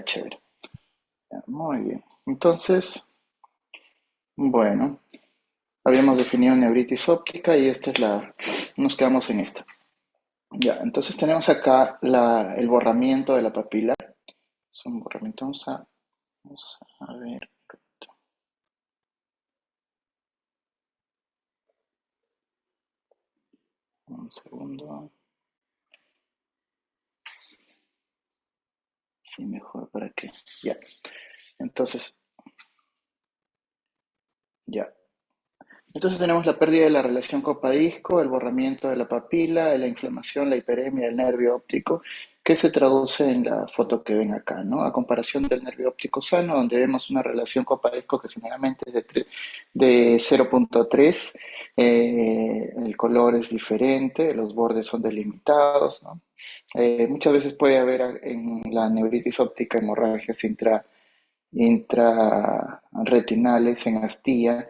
chévere. Ya, muy bien. Entonces, bueno, habíamos definido neuritis óptica y esta es nos quedamos en esta. Ya, entonces tenemos acá el borramiento de la papila. Es un borramiento, vamos a ver, un segundo. Sí, mejor para que. Ya, entonces, ya. Entonces tenemos la pérdida de la relación copa-disco, el borramiento de la papila, la inflamación, la hiperemia del nervio óptico, que se traduce en la foto que ven acá, ¿no? A comparación del nervio óptico sano, donde vemos una relación copa-disco que generalmente es de 0,3, el color es diferente, los bordes son delimitados, ¿no? Muchas veces puede haber en la neuritis óptica hemorragias intraretinales en astilla,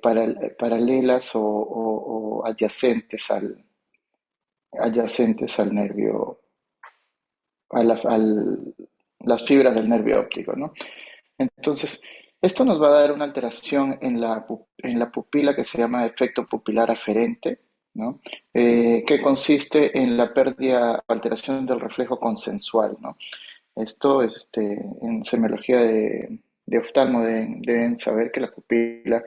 paralelas o adyacentes al nervio, a las fibras del nervio óptico, ¿no? Entonces, esto nos va a dar una alteración en la pupila que se llama efecto pupilar aferente, ¿no? Que consiste en la pérdida, alteración del reflejo consensual, ¿no? Esto, en semiología de oftalmo deben saber que la pupila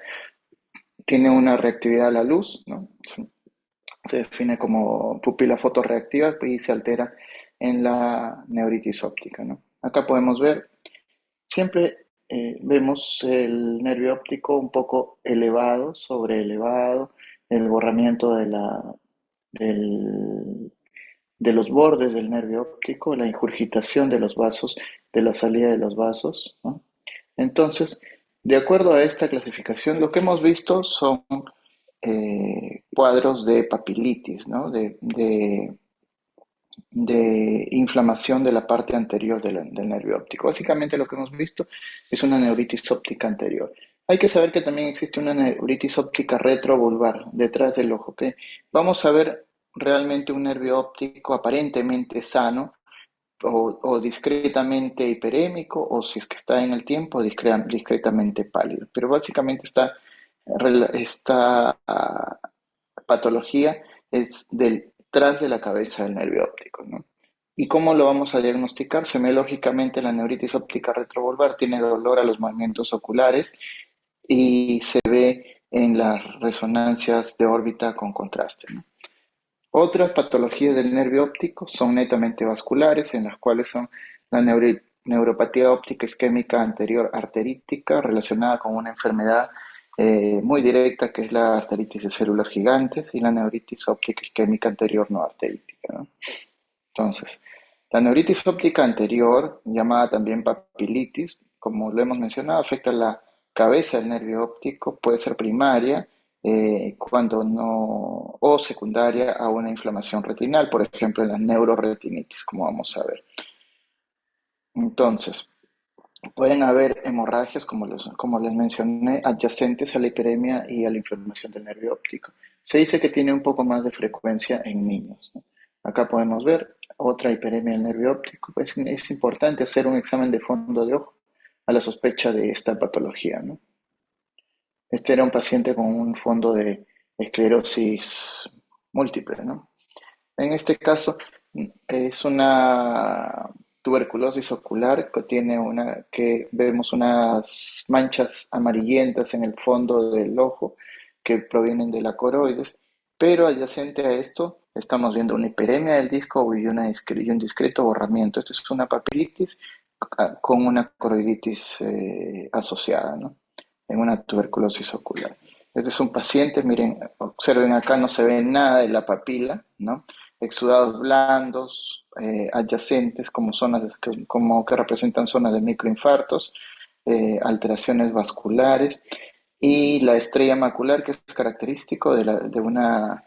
tiene una reactividad a la luz, ¿no? Se define como pupila fotorreactiva y se altera en la neuritis óptica, ¿no? Acá podemos ver, siempre vemos el nervio óptico un poco elevado, sobre elevado, el borramiento del, de los bordes del nervio óptico, la ingurgitación de los vasos, de la salida de los vasos, ¿no? Entonces, de acuerdo a esta clasificación, lo que hemos visto son cuadros de papilitis, ¿no? De inflamación de la parte anterior del nervio óptico. Básicamente lo que hemos visto es una neuritis óptica anterior. Hay que saber que también existe una neuritis óptica retrovulvar, detrás del ojo, que vamos a ver realmente un nervio óptico aparentemente sano o discretamente hiperémico, o si es que está en el tiempo, discretamente pálido. Pero básicamente esta patología es detrás de la cabeza del nervio óptico, ¿no? ¿Y cómo lo vamos a diagnosticar? Semiológicamente, la neuritis óptica retrovulvar tiene dolor a los movimientos oculares y se ve en las resonancias de órbita con contraste, ¿no? Otras patologías del nervio óptico son netamente vasculares, en las cuales son la neuropatía óptica isquémica anterior arterítica, relacionada con una enfermedad muy directa que es la arteritis de células gigantes, y la neuritis óptica isquémica anterior no arterítica, ¿no? Entonces, la neuritis óptica anterior, llamada también papilitis, como lo hemos mencionado, afecta la cabeza del nervio óptico, puede ser primaria, cuando no, o secundaria a una inflamación retinal, por ejemplo, en la neuroretinitis, como vamos a ver. Entonces, pueden haber hemorragias, como les mencioné, adyacentes a la hiperemia y a la inflamación del nervio óptico. Se dice que tiene un poco más de frecuencia en niños, ¿no? Acá podemos ver otra hiperemia del nervio óptico. Pues es importante hacer un examen de fondo de ojo a la sospecha de esta patología, ¿no? Este era un paciente con un fondo de esclerosis múltiple, ¿no? En este caso es una tuberculosis ocular que vemos unas manchas amarillentas en el fondo del ojo que provienen de la coroides, pero adyacente a esto estamos viendo una hiperemia del disco y un discreto borramiento. Esto es una papilitis con una coroiditis asociada, ¿no? En una tuberculosis ocular. Este es un paciente, miren, observen acá, no se ve nada de la papila, ¿no? Exudados blandos, adyacentes, como que representan zonas de microinfartos, alteraciones vasculares, y la estrella macular, que es característico de una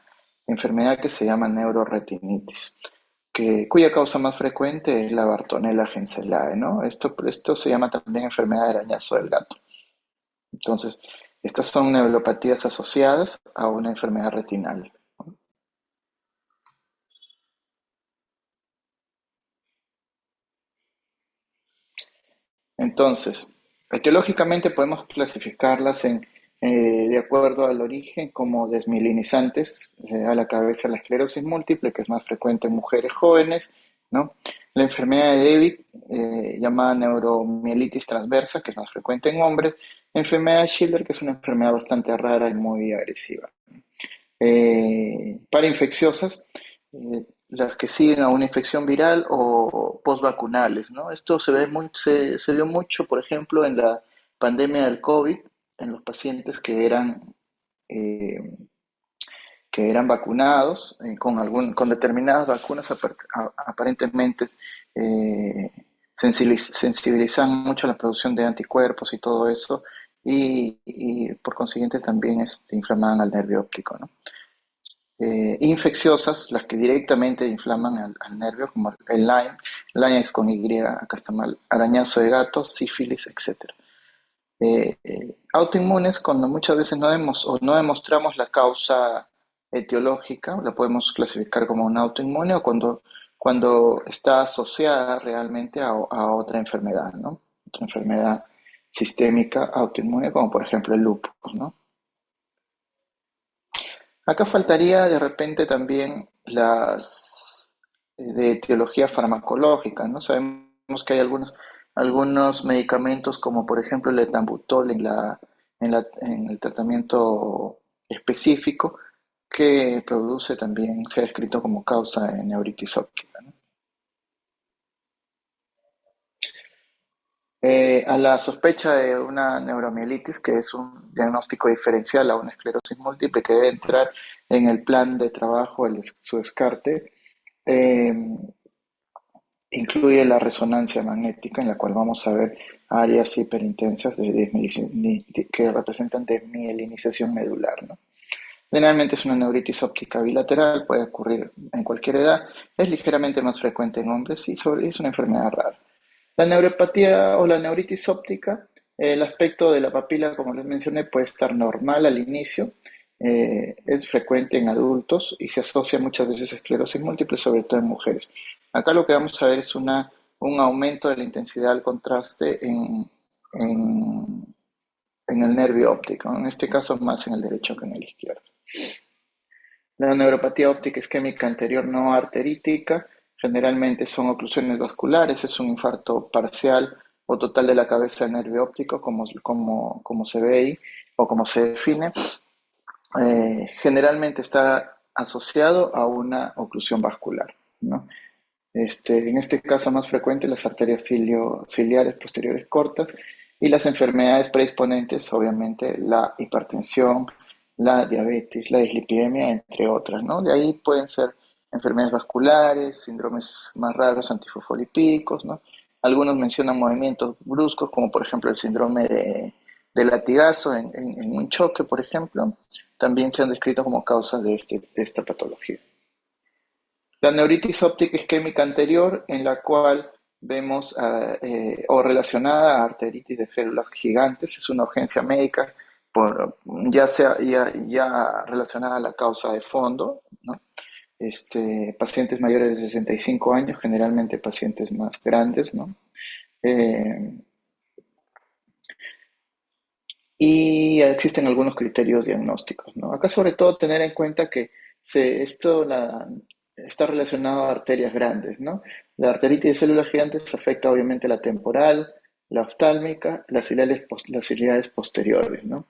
enfermedad que se llama neuroretinitis, cuya causa más frecuente es la Bartonella henselae, ¿no? Esto se llama también enfermedad de arañazo del gato. Entonces, estas son neuropatías asociadas a una enfermedad retinal. Entonces, etiológicamente podemos clasificarlas de acuerdo al origen como desmielinizantes, a la cabeza la esclerosis múltiple, que es más frecuente en mujeres jóvenes, ¿no? La enfermedad de Devic, llamada neuromielitis transversa, que es más frecuente en hombres. La enfermedad de Schiller, que es una enfermedad bastante rara y muy agresiva. Para infecciosas, las que siguen a una infección viral o postvacunales, ¿no? Esto se dio mucho, por ejemplo, en la pandemia del COVID, en los pacientes eh, que eran vacunados con determinadas vacunas aparentemente eh, sensibilizan mucho la producción de anticuerpos y todo eso, y por consiguiente también inflamaban al nervio óptico, ¿no? Infecciosas, las que directamente inflaman al nervio, como el Lyme. Lyme es con Y, acá está mal, arañazo de gato, sífilis, etc. Autoinmunes, cuando muchas veces no demostramos la causa etiológica, la podemos clasificar como un autoinmune, o cuando está asociada realmente a otra enfermedad, ¿no? Otra enfermedad sistémica autoinmune, como por ejemplo el lupus, ¿no? Acá faltaría de repente también las de etiología farmacológica, ¿no? Sabemos que hay algunos medicamentos, como por ejemplo el etambutol en el tratamiento específico, que produce también, se ha descrito como causa de neuritis óptica, ¿no? A la sospecha de una neuromielitis, que es un diagnóstico diferencial a una esclerosis múltiple que debe entrar en el plan de trabajo, su descarte, eh, incluye la resonancia magnética, en la cual vamos a ver áreas hiperintensas que representan desmielinización medular, ¿no? Generalmente es una neuritis óptica bilateral, puede ocurrir en cualquier edad, es ligeramente más frecuente en hombres y es una enfermedad rara. La neuropatía o la neuritis óptica, el aspecto de la papila, como les mencioné, puede estar normal al inicio, es frecuente en adultos y se asocia muchas veces a esclerosis múltiple, sobre todo en mujeres. Acá lo que vamos a ver es un aumento de la intensidad del contraste en, en el nervio óptico, en este caso más en el derecho que en el izquierdo. La neuropatía óptica isquémica anterior no arterítica generalmente son oclusiones vasculares, es un infarto parcial o total de la cabeza del nervio óptico, como se ve ahí o como se define. Generalmente está asociado a una oclusión vascular, ¿no? En este caso más frecuente las arterias ciliares posteriores cortas y las enfermedades predisponentes, obviamente la hipertensión, la diabetes, la dislipidemia, entre otras, ¿no? De ahí pueden ser enfermedades vasculares, síndromes más raros antifosfolipídicos, ¿no? Algunos mencionan movimientos bruscos, como por ejemplo el síndrome de latigazo en un choque, por ejemplo. También se han descrito como causas de esta patología. La neuritis óptica isquémica anterior, en la cual vemos o relacionada a arteritis de células gigantes, es una urgencia médica, ya relacionada a la causa de fondo, ¿no? Pacientes mayores de 65 años, generalmente pacientes más grandes, ¿no? Eh, y existen algunos criterios diagnósticos, ¿no? Acá sobre todo tener en cuenta que está relacionado a arterias grandes, ¿no? La arteritis de células gigantes afecta obviamente la temporal, la oftálmica, las ciliares posteriores, ¿no?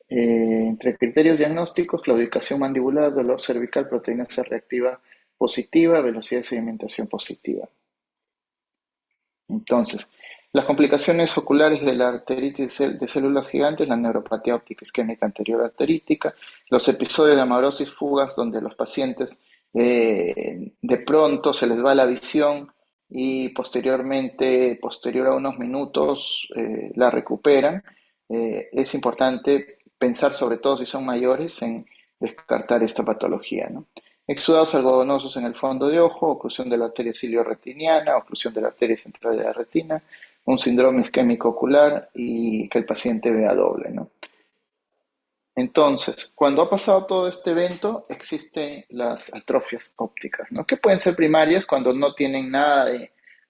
Entre criterios diagnósticos, claudicación mandibular, dolor cervical, proteína C reactiva positiva, velocidad de sedimentación positiva. Entonces, las complicaciones oculares de la arteritis de células gigantes, la neuropatía óptica isquémica anterior arterítica, los episodios de amaurosis fugas donde los pacientes de pronto se les va la visión y posterior a unos minutos la recuperan. Es importante pensar, sobre todo si son mayores, en descartar esta patología, ¿no? Exudados algodonosos en el fondo de ojo, oclusión de la arteria cilio-retiniana, oclusión de la arteria central de la retina, un síndrome isquémico ocular y que el paciente vea doble, ¿no? Entonces, cuando ha pasado todo este evento, existen las atrofias ópticas, ¿no? Que pueden ser primarias cuando no tienen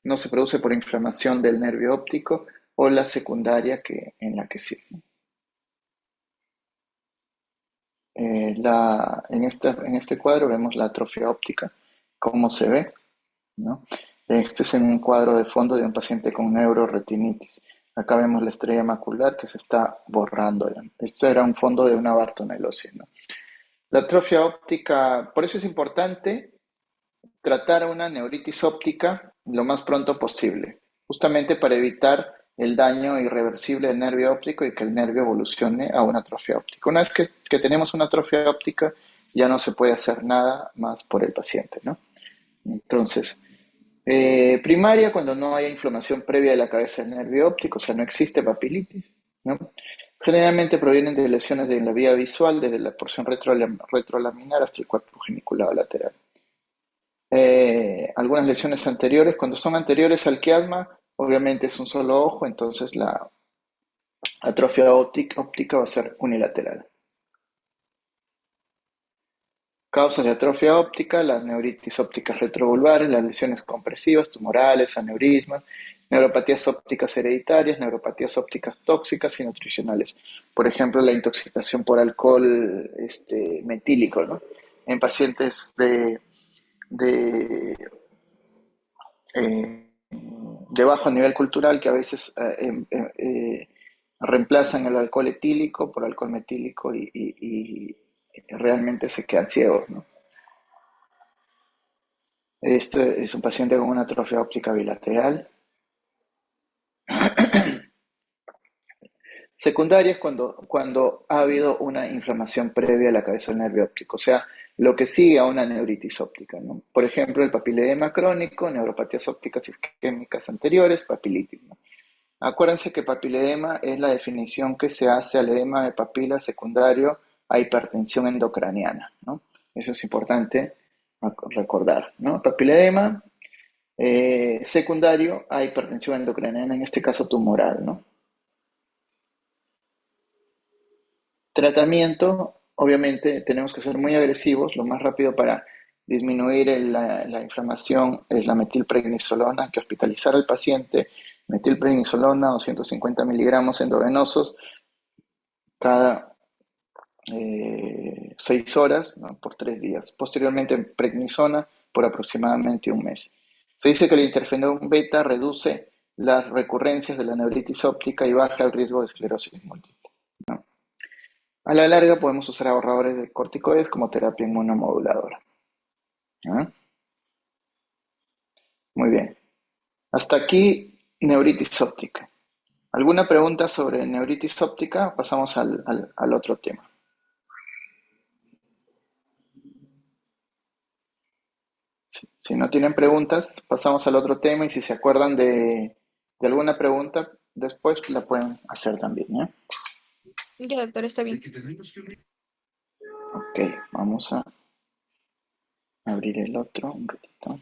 no se produce por inflamación del nervio óptico, o la secundaria en la que sí. En este cuadro vemos la atrofia óptica, cómo se ve, ¿no? Este es en un cuadro de fondo de un paciente con neuroretinitis. Acá vemos la estrella macular que se está borrando. Esto era un fondo de una bartonelosis, ¿no? La atrofia óptica, por eso es importante tratar una neuritis óptica lo más pronto posible, justamente para evitar el daño irreversible del nervio óptico y que el nervio evolucione a una atrofia óptica. Una vez que tenemos una atrofia óptica, ya no se puede hacer nada más por el paciente, ¿no? Entonces, primaria, cuando no haya inflamación previa de la cabeza del nervio óptico, o sea, no existe papilitis, ¿no? Generalmente provienen de lesiones de la vía visual, desde la porción retrolaminar hasta el cuerpo geniculado lateral. Algunas lesiones anteriores, cuando son anteriores al quiasma, obviamente es un solo ojo, entonces la atrofia óptica va a ser unilateral. Causas de atrofia óptica, las neuritis ópticas retrovulvares, las lesiones compresivas, tumorales, aneurismas, neuropatías ópticas hereditarias, neuropatías ópticas tóxicas y nutricionales. Por ejemplo, la intoxicación por alcohol metílico, ¿no? En pacientes de eh, de bajo nivel cultural que a veces reemplazan el alcohol etílico por alcohol metílico y realmente se quedan ciegos, ¿no? Este es un paciente con una atrofia óptica bilateral. Secundaria es cuando ha habido una inflamación previa a la cabeza del nervio óptico, o sea, lo que sigue a una neuritis óptica, ¿no? Por ejemplo, el papiledema crónico, neuropatías ópticas isquémicas anteriores, papilitis, ¿no? Acuérdense que papiledema es la definición que se hace al edema de papila secundario a hipertensión endocraniana, ¿no? Eso es importante recordar, ¿no? Papiledema secundario a hipertensión endocraniana, en este caso tumoral, ¿no? Tratamiento, obviamente tenemos que ser muy agresivos, lo más rápido para disminuir la inflamación es la metilprednisolona, hay que hospitalizar al paciente, metilprednisolona 250 miligramos endovenosos cada 6 horas, ¿no? Por 3 días. Posteriormente prednisona por aproximadamente un mes. Se dice que el interferón beta reduce las recurrencias de la neuritis óptica y baja el riesgo de esclerosis múltiple, ¿no? A la larga podemos usar ahorradores de corticoides como terapia inmunomoduladora, ¿no? Muy bien. Hasta aquí neuritis óptica. ¿Alguna pregunta sobre neuritis óptica? Pasamos al otro tema. Si no tienen preguntas, pasamos al otro tema y si se acuerdan de alguna pregunta, después la pueden hacer también, ¿ya? Ya, doctor, está bien. Ok, vamos a abrir el otro un ratito.